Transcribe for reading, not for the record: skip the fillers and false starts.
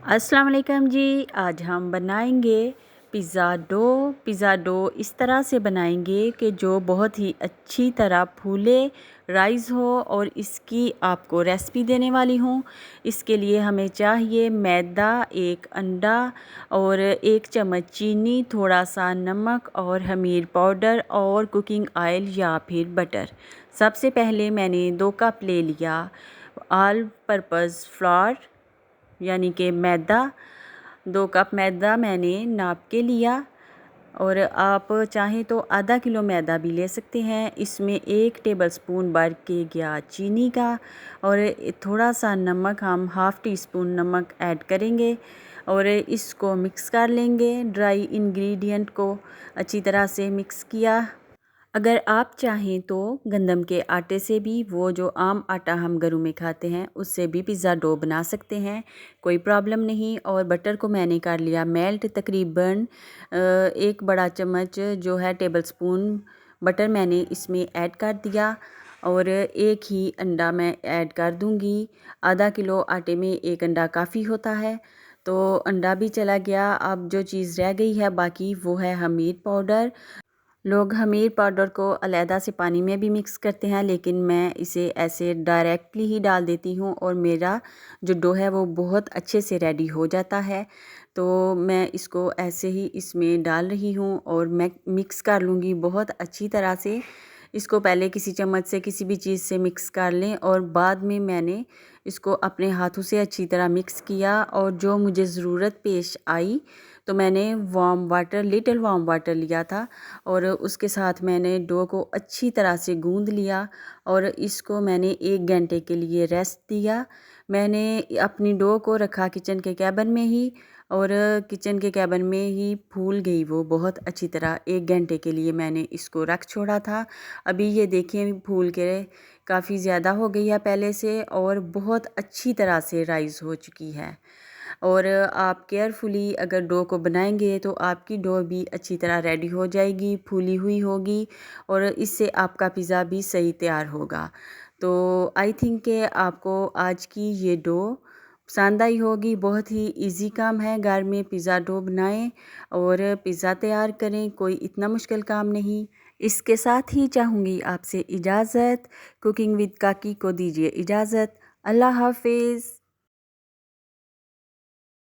अस्सलाम वालेकुम जी। आज हम बनाएंगे पिज़्ज़ा डो इस तरह से बनाएंगे कि जो बहुत ही अच्छी तरह फूले, राइस हो और इसकी आपको रेसिपी देने वाली हूँ। इसके लिए हमें चाहिए मैदा, एक अंडा और एक चम्मच चीनी, थोड़ा सा नमक और खमीर पाउडर और कुकिंग ऑयल या फिर बटर। सबसे पहले मैंने 2 कप ले लिया ऑल पर्पज़ फ्लावर यानी कि मैदा। 2 कप मैदा मैंने नाप के लिया और आप चाहें तो आधा किलो मैदा भी ले सकते हैं। इसमें 1 टेबलस्पून भर के गया चीनी का और थोड़ा सा नमक, हम हाफ़ टी स्पून नमक ऐड करेंगे और इसको मिक्स कर लेंगे। ड्राई इंग्रेडिएंट को अच्छी तरह से मिक्स किया। अगर आप चाहें तो गंदम के आटे से भी, वो जो आम आटा हम घरों में खाते हैं, उससे भी पिज़्ज़ा डो बना सकते हैं, कोई प्रॉब्लम नहीं। और बटर को मैंने कर लिया मेल्ट, तकरीबन 1 बड़ा चम्मच जो है टेबलस्पून बटर मैंने इसमें ऐड कर दिया और 1 ही अंडा मैं ऐड कर दूंगी। आधा किलो आटे में 1 अंडा काफ़ी होता है, तो अंडा भी चला गया। अब जो चीज़ रह गई है बाकी वो है खमीर पाउडर। लोग खमीर पाउडर को अलहदा से पानी में भी मिक्स करते हैं, लेकिन मैं इसे ऐसे डायरेक्टली ही डाल देती हूँ और मेरा जो डो है वो बहुत अच्छे से रेडी हो जाता है। तो मैं इसको ऐसे ही इसमें डाल रही हूँ और मैं मिक्स कर लूँगी बहुत अच्छी तरह से। इसको पहले किसी चम्मच से, किसी भी चीज़ से मिक्स कर लें और बाद में मैंने इसको अपने हाथों से अच्छी तरह मिक्स किया। और जो मुझे ज़रूरत पेश आई तो मैंने warm water, little warm water लिया था और उसके साथ मैंने डो को अच्छी तरह से गूंद लिया और इसको मैंने 1 घंटे के लिए रेस्ट दिया। मैंने अपनी डो को रखा किचन के कैबिन में ही और किचन के कैबिन में ही फूल गई वो बहुत अच्छी तरह। 1 घंटे के लिए मैंने इसको रख छोड़ा था। अभी ये देखिए फूल के काफ़ी ज़्यादा हो गई है पहले से और बहुत अच्छी तरह से राइज़ हो चुकी है। और आप केयरफुली अगर डो को बनाएंगे तो आपकी डो भी अच्छी तरह रेडी हो जाएगी, फूली हुई होगी और इससे आपका पिज़्ज़ा भी सही तैयार होगा। तो आई थिंक कि आपको आज की ये डो पसंद आई होगी। बहुत ही इजी काम है, घर में पिज़्ज़ा डो बनाएं और पिज़्ज़ा तैयार करें, कोई इतना मुश्किल काम नहीं। इसके साथ ही चाहूँगी आपसे इजाज़त। कुकिंग विद काकी को दीजिए इजाज़त। अल्लाह हाफिज़।